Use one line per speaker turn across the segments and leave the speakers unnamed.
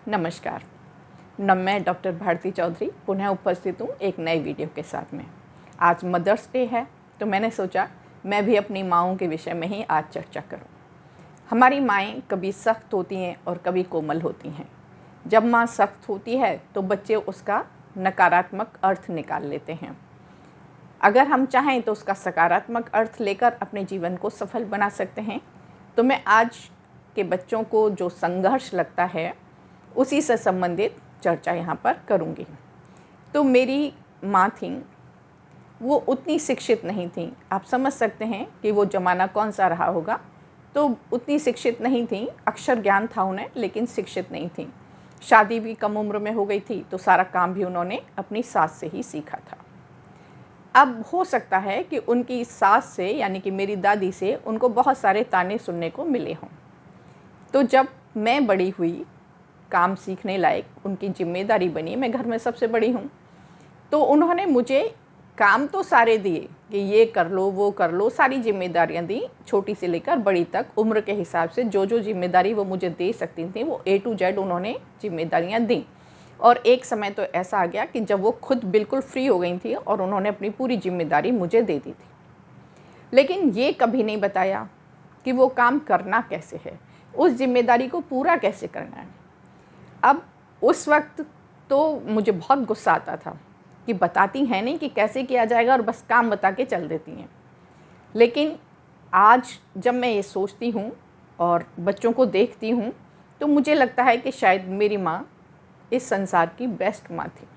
नमस्कार। मैं डॉक्टर भारती चौधरी पुनः उपस्थित हूँ एक नए वीडियो के साथ में। आज मदर्स डे है तो मैंने सोचा मैं भी अपनी माँओं के विषय में ही आज चर्चा करूँ। हमारी माएँ कभी सख्त होती हैं और कभी कोमल होती हैं। जब माँ सख्त होती है तो बच्चे उसका नकारात्मक अर्थ निकाल लेते हैं। अगर हम चाहें तो उसका सकारात्मक अर्थ लेकर अपने जीवन को सफल बना सकते हैं। तो मैं आज के बच्चों को जो संघर्ष लगता है उसी से संबंधित चर्चा यहाँ पर करूँगी। तो मेरी माँ थी, वो उतनी शिक्षित नहीं थी। आप समझ सकते हैं कि वो ज़माना कौन सा रहा होगा। तो उतनी शिक्षित नहीं थी, अक्षर ज्ञान था उन्हें लेकिन शिक्षित नहीं थी। शादी भी कम उम्र में हो गई थी तो सारा काम भी उन्होंने अपनी सास से ही सीखा था। अब हो सकता है कि उनकी सास से यानी कि मेरी दादी से उनको बहुत सारे ताने सुनने को मिले हों। तो जब मैं बड़ी हुई, काम सीखने लायक उनकी जिम्मेदारी बनी, मैं घर में सबसे बड़ी हूँ, तो उन्होंने मुझे काम तो सारे दिए कि ये कर लो वो कर लो, सारी जिम्मेदारियाँ दी, छोटी से लेकर बड़ी तक उम्र के हिसाब से जो जो जिम्मेदारी वो मुझे दे सकती थी वो A to Z उन्होंने जिम्मेदारियाँ दी। और एक समय तो ऐसा आ गया कि जब वो खुद बिल्कुल फ्री हो गई थी और उन्होंने अपनी पूरी जिम्मेदारी मुझे दे दी थी। लेकिन ये कभी नहीं बताया कि वो काम करना कैसे है, उस जिम्मेदारी को पूरा कैसे करना है। अब उस वक्त तो मुझे बहुत गुस्सा आता था कि बताती हैं नहीं कि कैसे किया जाएगा और बस काम बता के चल देती हैं। लेकिन आज जब मैं ये सोचती हूँ और बच्चों को देखती हूँ तो मुझे लगता है कि शायद मेरी माँ इस संसार की बेस्ट माँ थी।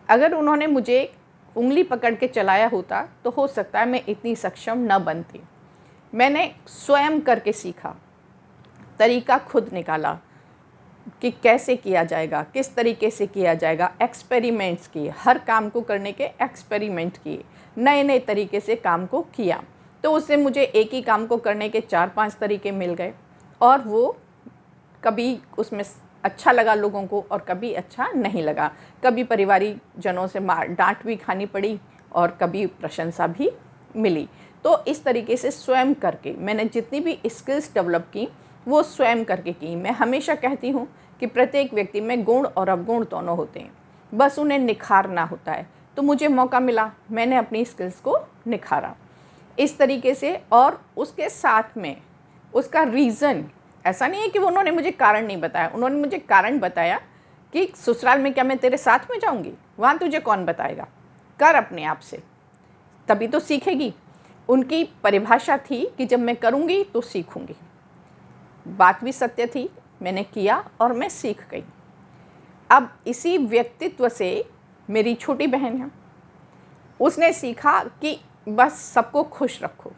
अगर उन्होंने मुझे उंगली पकड़ के चलाया होता तो हो सकता है मैं इतनी सक्षम न बनती। मैंने स्वयं करके सीखा, तरीका खुद निकाला कि कैसे किया जाएगा, किस तरीके से किया जाएगा। एक्सपेरिमेंट्स किए, हर काम को करने के एक्सपेरिमेंट किए, नए नए तरीके से काम को किया। तो उससे मुझे एक ही काम को करने के 4-5 तरीके मिल गए और वो कभी उसमें अच्छा लगा लोगों को और कभी अच्छा नहीं लगा। कभी परिवारिक जनों से डांट भी खानी पड़ी और कभी प्रशंसा भी मिली। तो इस तरीके से स्वयं करके मैंने जितनी भी स्किल्स डेवलप की वो स्वयं करके की। मैं हमेशा कहती हूँ कि प्रत्येक व्यक्ति में गुण और अवगुण दोनों होते हैं, बस उन्हें निखारना होता है। तो मुझे मौका मिला, मैंने अपनी स्किल्स को निखारा इस तरीके से। और उसके साथ में उसका रीज़न ऐसा नहीं है कि उन्होंने मुझे कारण नहीं बताया। उन्होंने मुझे कारण बताया कि ससुराल में क्या मैं तेरे साथ में जाऊँगी, वहाँ तुझे कौन बताएगा, कर अपने आप से, तभी तो सीखेगी। उनकी परिभाषा थी कि जब मैं करूँगी तो सीखूँगी। बात भी सत्य थी, मैंने किया और मैं सीख गई। अब इसी व्यक्तित्व से मेरी छोटी बहन है, उसने सीखा कि बस सबको खुश रखो।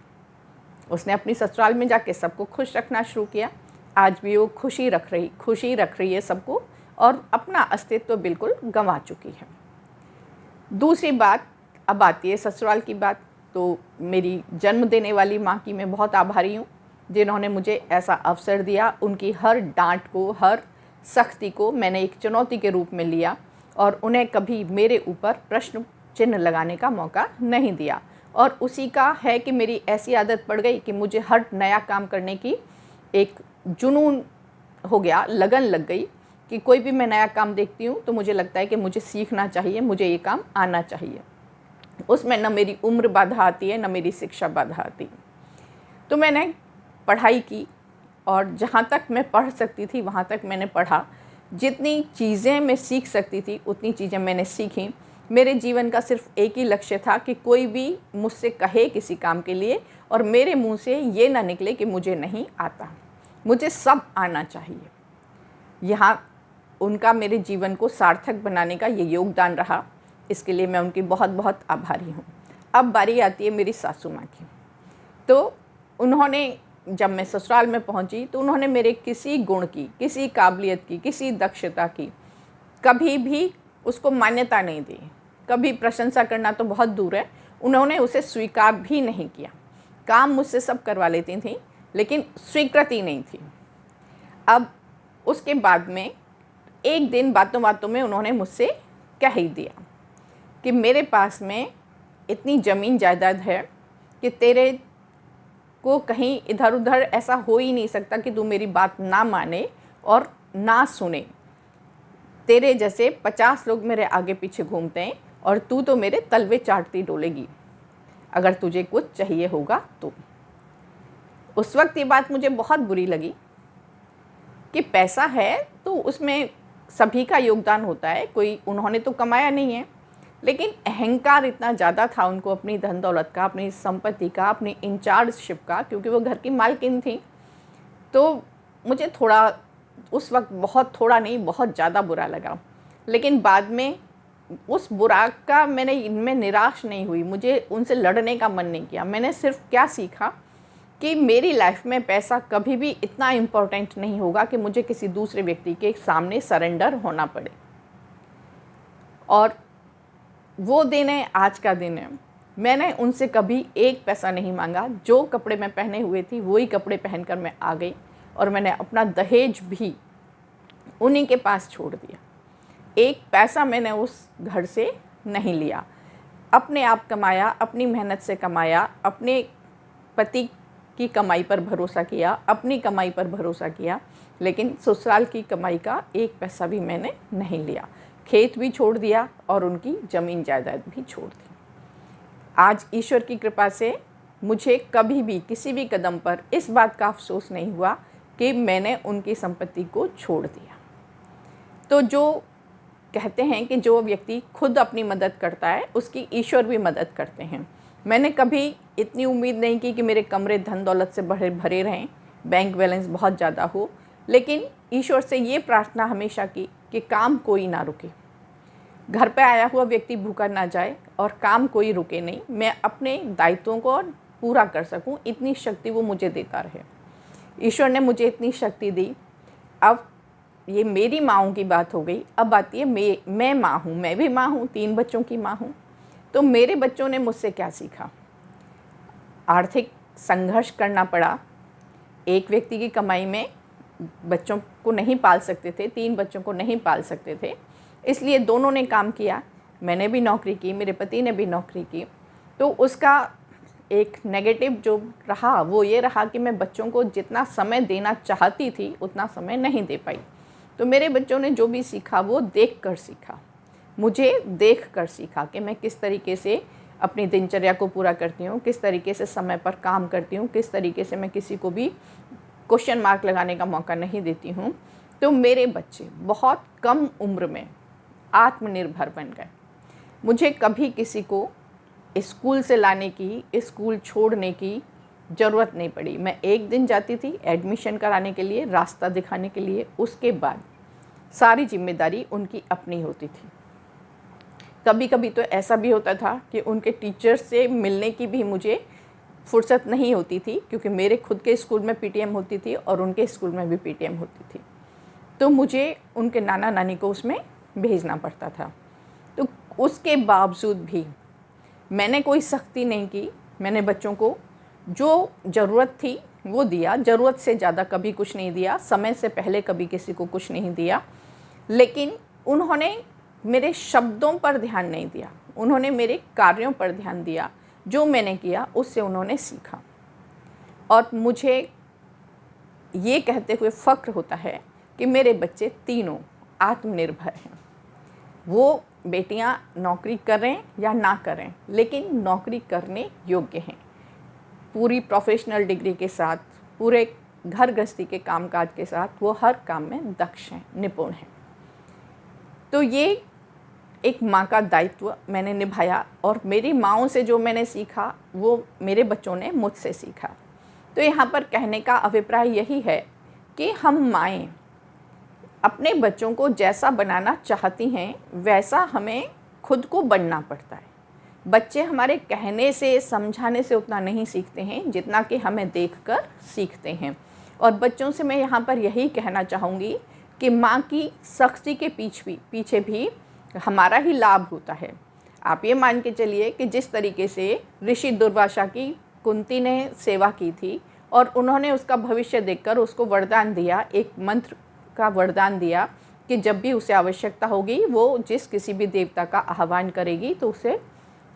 उसने अपनी ससुराल में जाके सबको खुश रखना शुरू किया। आज भी वो खुशी रख रही है सबको और अपना अस्तित्व बिल्कुल गंवा चुकी है। दूसरी बात, अब आती है ससुराल की बात। तो मेरी जन्म देने वाली माँ की मैं बहुत आभारी हूँ जिन्होंने मुझे ऐसा अवसर दिया। उनकी हर डांट को, हर सख्ती को मैंने एक चुनौती के रूप में लिया और उन्हें कभी मेरे ऊपर प्रश्न चिन्ह लगाने का मौका नहीं दिया। और उसी का है कि मेरी ऐसी आदत पड़ गई कि मुझे हर नया काम करने की एक जुनून हो गया, लगन लग गई कि कोई भी मैं नया काम देखती हूँ तो मुझे लगता है कि मुझे सीखना चाहिए, मुझे ये काम आना चाहिए। उसमें न मेरी उम्र बाधा आती है, न मेरी शिक्षा बाधा आती। तो मैंने पढ़ाई की और जहाँ तक मैं पढ़ सकती थी वहाँ तक मैंने पढ़ा। जितनी चीज़ें मैं सीख सकती थी उतनी चीज़ें मैंने सीखी। मेरे जीवन का सिर्फ एक ही लक्ष्य था कि कोई भी मुझसे कहे किसी काम के लिए और मेरे मुंह से ये ना निकले कि मुझे नहीं आता, मुझे सब आना चाहिए। यहाँ उनका मेरे जीवन को सार्थक बनाने का ये योगदान रहा, इसके लिए मैं उनकी बहुत बहुत आभारी हूँ। अब बारी आती है मेरी सासू माँ की। तो उन्होंने, जब मैं ससुराल में पहुँची तो उन्होंने मेरे किसी गुण की, किसी काबिलियत की, किसी दक्षता की कभी भी उसको मान्यता नहीं दी। कभी प्रशंसा करना तो बहुत दूर है, उन्होंने उसे स्वीकार भी नहीं किया। काम मुझसे सब करवा लेती थी लेकिन स्वीकृति नहीं थी। अब उसके बाद में एक दिन बातों बातों में उन्होंने मुझसे कह ही दिया कि मेरे पास में इतनी ज़मीन जायदाद है कि तेरे को कहीं इधर उधर ऐसा हो ही नहीं सकता कि तू मेरी बात ना माने और ना सुने। तेरे जैसे 50 लोग मेरे आगे पीछे घूमते हैं और तू तो मेरे तलवे चाटती डोलेगी, अगर तुझे कुछ चाहिए होगा तो। उस वक्त ये बात मुझे बहुत बुरी लगी कि पैसा है तो उसमें सभी का योगदान होता है, कोई उन्होंने तो कमाया नहीं है, लेकिन अहंकार इतना ज़्यादा था उनको अपनी धन दौलत का, अपनी संपत्ति का, अपनी इंचार्जशिप का, क्योंकि वो घर की मालकिन थी। तो मुझे थोड़ा उस वक्त, बहुत थोड़ा नहीं, बहुत ज़्यादा बुरा लगा। लेकिन बाद में उस बुरा का मैंने इनमें निराश नहीं हुई, मुझे उनसे लड़ने का मन नहीं किया। मैंने सिर्फ क्या सीखा कि मेरी लाइफ में पैसा कभी भी इतना इम्पोर्टेंट नहीं होगा कि मुझे किसी दूसरे व्यक्ति के सामने सरेंडर होना पड़े। और वो दिन है, आज का दिन है। मैंने उनसे कभी एक पैसा नहीं मांगा। जो कपड़े मैं पहने हुए थी वही कपड़े पहनकर मैं आ गई, और मैंने अपना दहेज भी उन्हीं के पास छोड़ दिया। एक पैसा मैंने उस घर से नहीं लिया। अपने आप कमाया, अपनी मेहनत से कमाया, अपने पति की कमाई पर भरोसा किया, अपनी कमाई पर भरोसा किया, लेकिन ससुराल की कमाई का एक पैसा भी मैंने नहीं लिया। खेत भी छोड़ दिया और उनकी ज़मीन जायदाद भी छोड़ दी। आज ईश्वर की कृपा से मुझे कभी भी किसी भी कदम पर इस बात का अफसोस नहीं हुआ कि मैंने उनकी संपत्ति को छोड़ दिया। तो जो कहते हैं कि जो व्यक्ति खुद अपनी मदद करता है उसकी ईश्वर भी मदद करते हैं। मैंने कभी इतनी उम्मीद नहीं की कि मेरे कमरे धन दौलत से भरे रहें, बैंक बैलेंस बहुत ज़्यादा हो, लेकिन ईश्वर से ये प्रार्थना हमेशा की कि काम कोई ना रुके, घर पे आया हुआ व्यक्ति भूखा ना जाए और काम कोई रुके नहीं, मैं अपने दायित्वों को पूरा कर सकूं, इतनी शक्ति वो मुझे देता रहे। ईश्वर ने मुझे इतनी शक्ति दी। अब ये मेरी माँओं की बात हो गई, अब आती है मैं माँ हूँ, मैं भी माँ हूँ, 3 बच्चों की माँ हूँ। तो मेरे बच्चों ने मुझसे क्या सीखा? आर्थिक संघर्ष करना पड़ा। एक व्यक्ति की कमाई में बच्चों को नहीं पाल सकते थे, 3 बच्चों को नहीं पाल सकते थे, इसलिए दोनों ने काम किया। मैंने भी नौकरी की, मेरे पति ने भी नौकरी की। तो उसका एक नेगेटिव जो रहा वो ये रहा कि मैं बच्चों को जितना समय देना चाहती थी उतना समय नहीं दे पाई। तो मेरे बच्चों ने जो भी सीखा वो देख कर सीखा, मुझे देख कर सीखा कि मैं किस तरीके से अपनी दिनचर्या को पूरा करती हूँ, किस तरीके से समय पर काम करती हूँ, किस तरीके से मैं किसी को भी क्वेश्चन मार्क लगाने का मौका नहीं देती हूँ। तो मेरे बच्चे बहुत कम उम्र में आत्मनिर्भर बन गए। मुझे कभी किसी को स्कूल से लाने की, स्कूल छोड़ने की ज़रूरत नहीं पड़ी। मैं एक दिन जाती थी एडमिशन कराने के लिए, रास्ता दिखाने के लिए, उसके बाद सारी जिम्मेदारी उनकी अपनी होती थी। कभी कभी तो ऐसा भी होता था कि उनके टीचर से मिलने की भी मुझे फुर्सत नहीं होती थी, क्योंकि मेरे खुद के स्कूल में पीटीएम होती थी और उनके स्कूल में भी पीटीएम होती थी। तो मुझे उनके नाना नानी को उसमें भेजना पड़ता था। तो उसके बावजूद भी मैंने कोई सख्ती नहीं की। मैंने बच्चों को जो ज़रूरत थी वो दिया, ज़रूरत से ज़्यादा कभी कुछ नहीं दिया, समय से पहले कभी किसी को कुछ नहीं दिया। लेकिन उन्होंने मेरे शब्दों पर ध्यान नहीं दिया, उन्होंने मेरे कार्यों पर ध्यान दिया। जो मैंने किया उससे उन्होंने सीखा। और मुझे ये कहते हुए फ़ख्र होता है कि मेरे बच्चे तीनों आत्मनिर्भर हैं। वो बेटियां नौकरी करें या ना करें, लेकिन नौकरी करने योग्य हैं, पूरी प्रोफेशनल डिग्री के साथ, पूरे घर गृहस्थी के कामकाज के साथ वो हर काम में दक्ष हैं, निपुण हैं। तो ये एक माँ का दायित्व मैंने निभाया, और मेरी माँओं से जो मैंने सीखा वो मेरे बच्चों ने मुझसे सीखा। तो यहाँ पर कहने का अभिप्राय यही है कि हम माएँ अपने बच्चों को जैसा बनाना चाहती हैं वैसा हमें खुद को बनना पड़ता है। बच्चे हमारे कहने से, समझाने से उतना नहीं सीखते हैं जितना कि हमें देखकर सीखते हैं। और बच्चों से मैं यहाँ पर यही कहना चाहूँगी कि माँ की सख्ती के पीछे भी हमारा ही लाभ होता है। आप ये मान के चलिए कि जिस तरीके से ऋषि दुर्वासा की कुंती ने सेवा की थी और उन्होंने उसका भविष्य देखकर उसको वरदान दिया, एक मंत्र का वरदान दिया कि जब भी उसे आवश्यकता होगी वो जिस किसी भी देवता का आह्वान करेगी तो उसे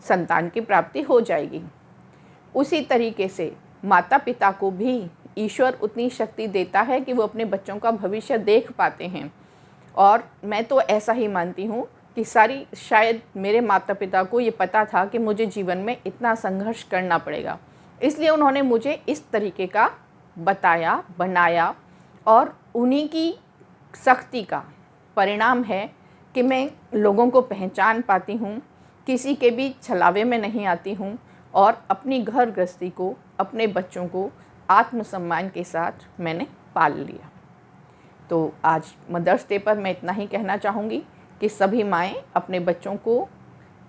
संतान की प्राप्ति हो जाएगी। उसी तरीके से माता पिता को भी ईश्वर उतनी शक्ति देता है कि वो अपने बच्चों का भविष्य देख पाते हैं और मैं तो ऐसा ही मानती हूँ कि शायद मेरे माता पिता को ये पता था कि मुझे जीवन में इतना संघर्ष करना पड़ेगा, इसलिए उन्होंने मुझे इस तरीके का बताया, बनाया, और उन्हीं की सख्ती का परिणाम है कि मैं लोगों को पहचान पाती हूँ, किसी के भी छलावे में नहीं आती हूँ, और अपनी घर गृहस्थी को, अपने बच्चों को आत्मसम्मान के साथ मैंने पाल लिया। तो आज मदर्स डे पर मैं इतना ही कहना चाहूँगी कि सभी माएँ अपने बच्चों को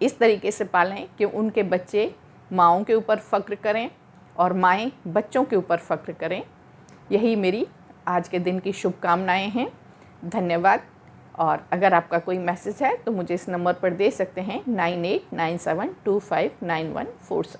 इस तरीके से पालें कि उनके बच्चे माँओं के ऊपर फ़ख्र करें और माएँ बच्चों के ऊपर फ़ख्र करें। यही मेरी आज के दिन की शुभकामनाएँ हैं। धन्यवाद। और अगर आपका कोई मैसेज है तो मुझे इस नंबर पर दे सकते हैं 9897259147।